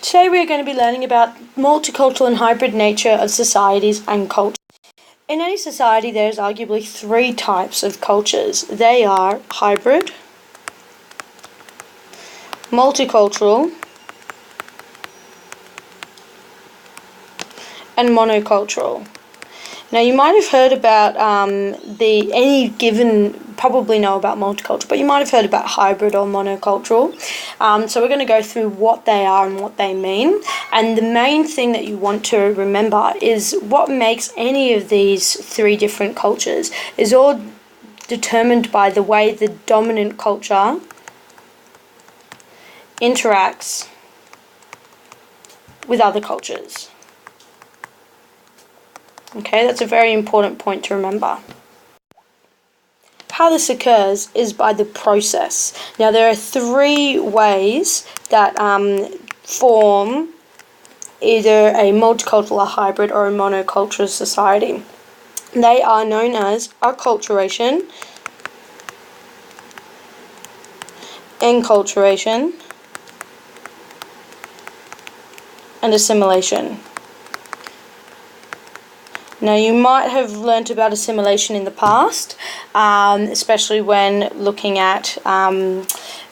Today we are going to be learning about multicultural and hybrid nature of societies and cultures. In any society there is arguably three types of cultures. They are hybrid, multicultural, and monocultural. Now you might have heard about probably know about multicultural, but you might have heard about hybrid or monocultural. So we're going to go through what they are and what they mean. And the main thing that you want to remember is what makes any of these three different cultures is all determined by the way the dominant culture interacts with other cultures. Okay, that's a very important point to remember. How this occurs is by the process. Now, there are three ways that form either a multicultural, a hybrid, or a monocultural society. They are known as acculturation, enculturation, and assimilation. Now, you might have learnt about assimilation in the past, especially when looking at the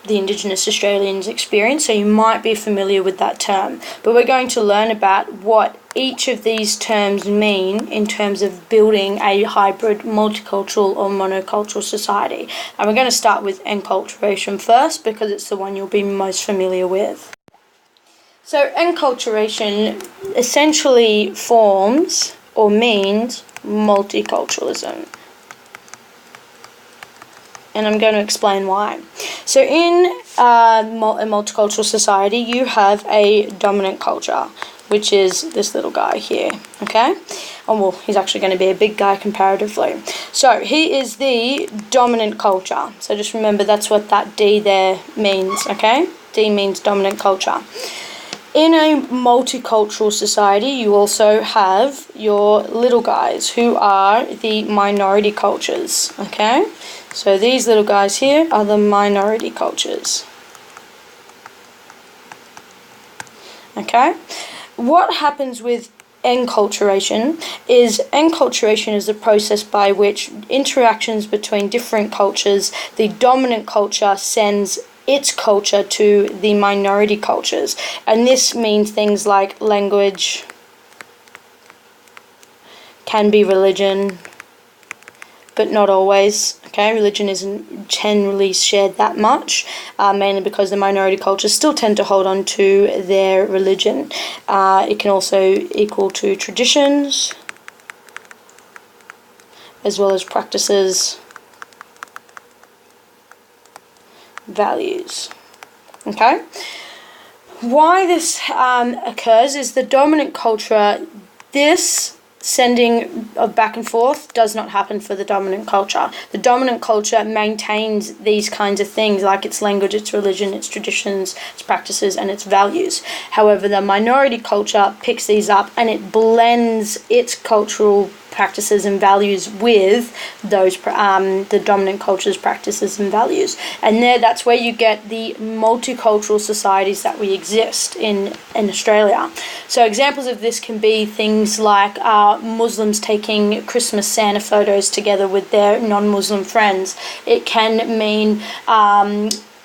Indigenous Australians' experience, so you might be familiar with that term. But we're going to learn about what each of these terms mean in terms of building a hybrid, multicultural or monocultural society. And we're going to start with enculturation first because it's the one you'll be most familiar with. So enculturation essentially forms or means multiculturalism. And I'm going to explain why. So in a multicultural society, you have a dominant culture, which is this little guy here, okay? Oh, well, he's actually going to be a big guy comparatively. So he is the dominant culture. So just remember that's what that D there means, okay? D means dominant culture. In a multicultural society, you also have your little guys who are the minority cultures, okay? So these little guys here are the minority cultures. Okay? What happens with enculturation is the process by which interactions between different cultures, the dominant culture sends its culture to the minority cultures. And this means things like language, can be religion, but not always. Okay, religion isn't generally shared that much, mainly because the minority cultures still tend to hold on to their religion. It can also equal to traditions, as well as practices, values. Okay? Why this occurs is the dominant culture, this sending of back and forth does not happen for the dominant culture. The dominant culture maintains these kinds of things like its language, its religion, its traditions, its practices, and its values. However, the minority culture picks these up and it blends its cultural practices and values with those the dominant culture's practices and values, and that's where you get the multicultural societies that we exist in Australia. So examples of this can be things like Muslims taking Christmas Santa photos together with their non-Muslim friends. It can mean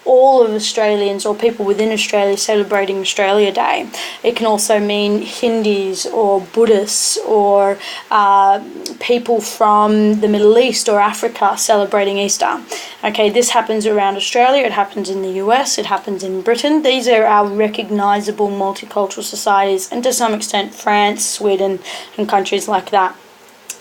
all of Australians or people within Australia celebrating Australia Day. It can also mean Hindus or Buddhists or people from the Middle East or Africa celebrating Easter. Okay, this happens around Australia, it happens in the US, it happens in Britain. These are our recognisable multicultural societies, and to some extent France, Sweden and countries like that.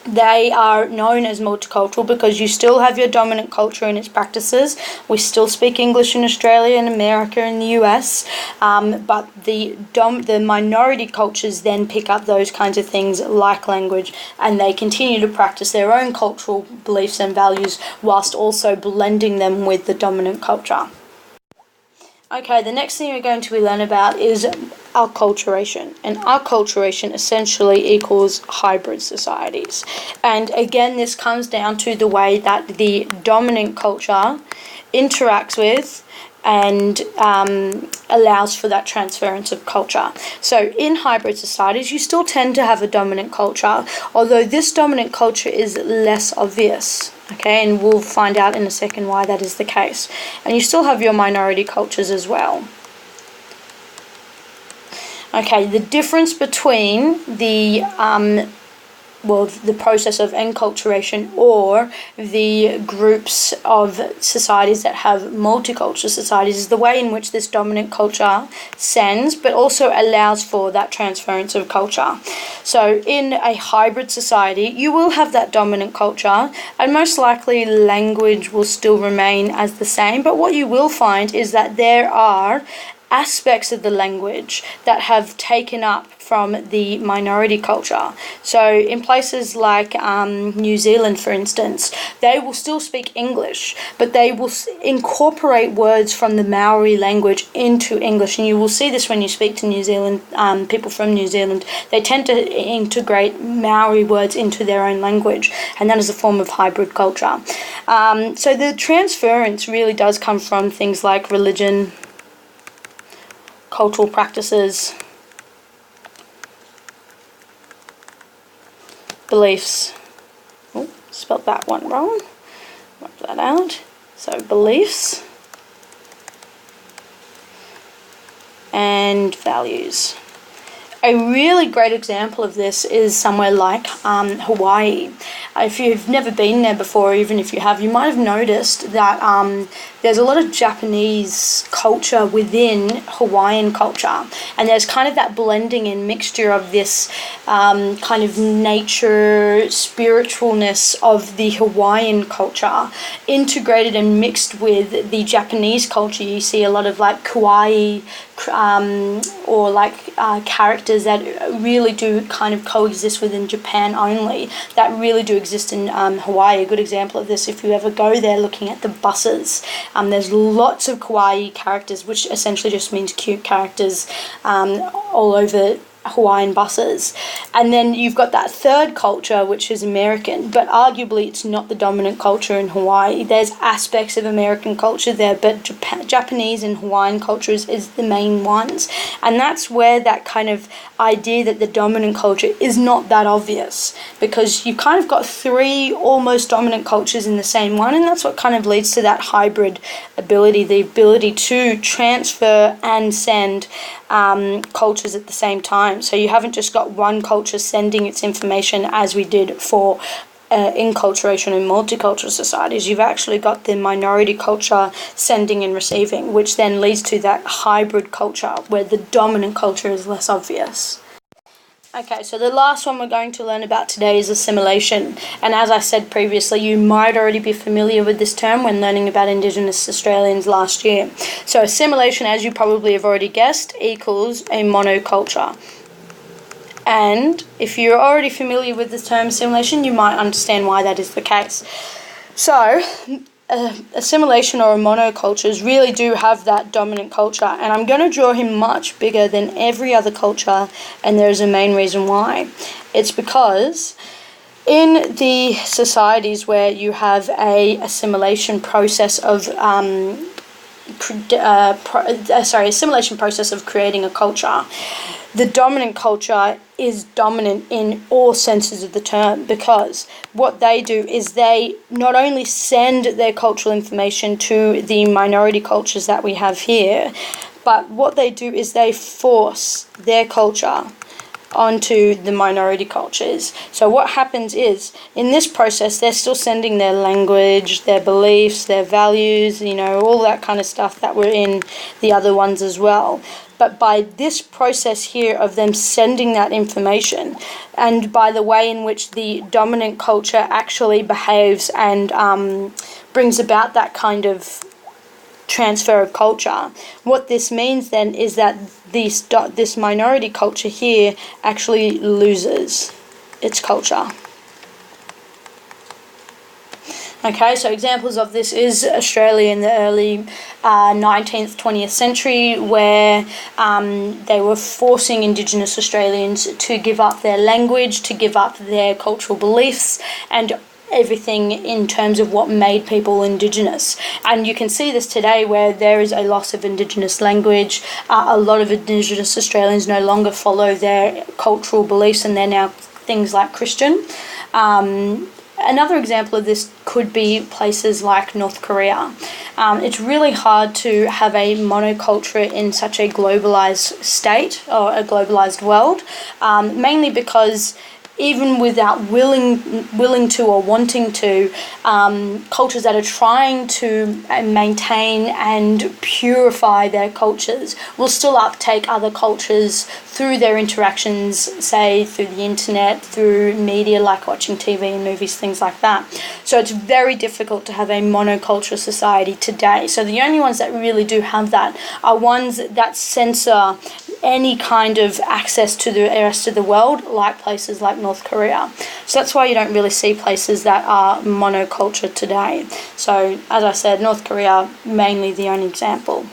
They are known as multicultural because you still have your dominant culture and its practices. We still speak English in Australia and America and the US, but the minority cultures then pick up those kinds of things like language, and they continue to practice their own cultural beliefs and values whilst also blending them with the dominant culture. Okay, the next thing we're going to learn about is acculturation. And acculturation essentially equals hybrid societies. And again, this comes down to the way that the dominant culture interacts with and allows for that transference of culture. So in hybrid societies, you still tend to have a dominant culture, although this dominant culture is less obvious. Okay, and we'll find out in a second why that is the case. And you still have your minority cultures as well. Okay, the difference between the process of enculturation or the groups of societies that have multicultural societies is the way in which this dominant culture sends, but also allows for that transference of culture. So in a hybrid society, you will have that dominant culture, and most likely language will still remain as the same, but what you will find is that there are aspects of the language that have taken up from the minority culture. So in places like New Zealand, for instance, they will still speak English, but they will incorporate words from the Maori language into English. And you will see this when you speak to New Zealand, people from New Zealand. They tend to integrate Maori words into their own language, and that is a form of hybrid culture. So the transference really does come from things like religion, cultural practices, beliefs. Oh, spelled that one wrong. Wipe that out. So beliefs and values. A really great example of this is somewhere like Hawaii. If you've never been there before, even if you have, you might have noticed that there's a lot of Japanese culture within Hawaiian culture, and there's kind of that blending and mixture of this kind of nature, spiritualness of the Hawaiian culture integrated and mixed with the Japanese culture. You see a lot of like kawaii or like characters that really do kind of coexist within Japan only, that really do exist in Hawaii. A good example of this, if you ever go there looking at the buses, there's lots of kawaii characters, which essentially just means cute characters, all over Hawaiian buses. And then you've got that third culture, which is American, but arguably it's not the dominant culture in Hawaii. There's aspects of American culture there, but Japanese and Hawaiian cultures is the main ones. And that's where that kind of idea that the dominant culture is not that obvious, because you kind of got three almost dominant cultures in the same one, and that's what kind of leads to that hybrid ability, the ability to transfer and send cultures at the same time. So you haven't just got one culture sending its information as we did for enculturation and multicultural societies. You've actually got the minority culture sending and receiving, which then leads to that hybrid culture where the dominant culture is less obvious. Okay, so the last one we're going to learn about today is assimilation. And as I said previously, you might already be familiar with this term when learning about Indigenous Australians last year. So assimilation, as you probably have already guessed, equals a monoculture. And if you're already familiar with the term assimilation, you might understand why that is the case. So assimilation or monocultures really do have that dominant culture, and I'm going to draw him much bigger than every other culture, and there's a main reason why. It's because in the societies where you have a assimilation process of assimilation process of creating a culture, the dominant culture is dominant in all senses of the term, because what they do is they not only send their cultural information to the minority cultures that we have here, but what they do is they force their culture onto the minority cultures. So what happens is, in this process, they're still sending their language, their beliefs, their values, all that kind of stuff that were in the other ones as well. But by this process here of them sending that information, and by the way in which the dominant culture actually behaves and brings about that kind of transfer of culture, what this means then is that this minority culture here actually loses its culture. Okay, so examples of this is Australia in the early 19th, 20th century, where they were forcing Indigenous Australians to give up their language, to give up their cultural beliefs, and everything in terms of what made people Indigenous. And you can see this today where there is a loss of Indigenous language. A lot of Indigenous Australians no longer follow their cultural beliefs, and they're now things like Christian. Another example of this could be places like North Korea. It's really hard to have a monoculture in such a globalized state or a globalized world, mainly because even without willing to or wanting to, cultures that are trying to maintain and purify their cultures will still uptake other cultures through their interactions, say through the internet, through media like watching TV and movies, things like that. So it's very difficult to have a monocultural society today. So the only ones that really do have that are ones that censor any kind of access to the rest of the world, like places like North Korea. So that's why you don't really see places that are monoculture today. So as I said, North Korea mainly the only example.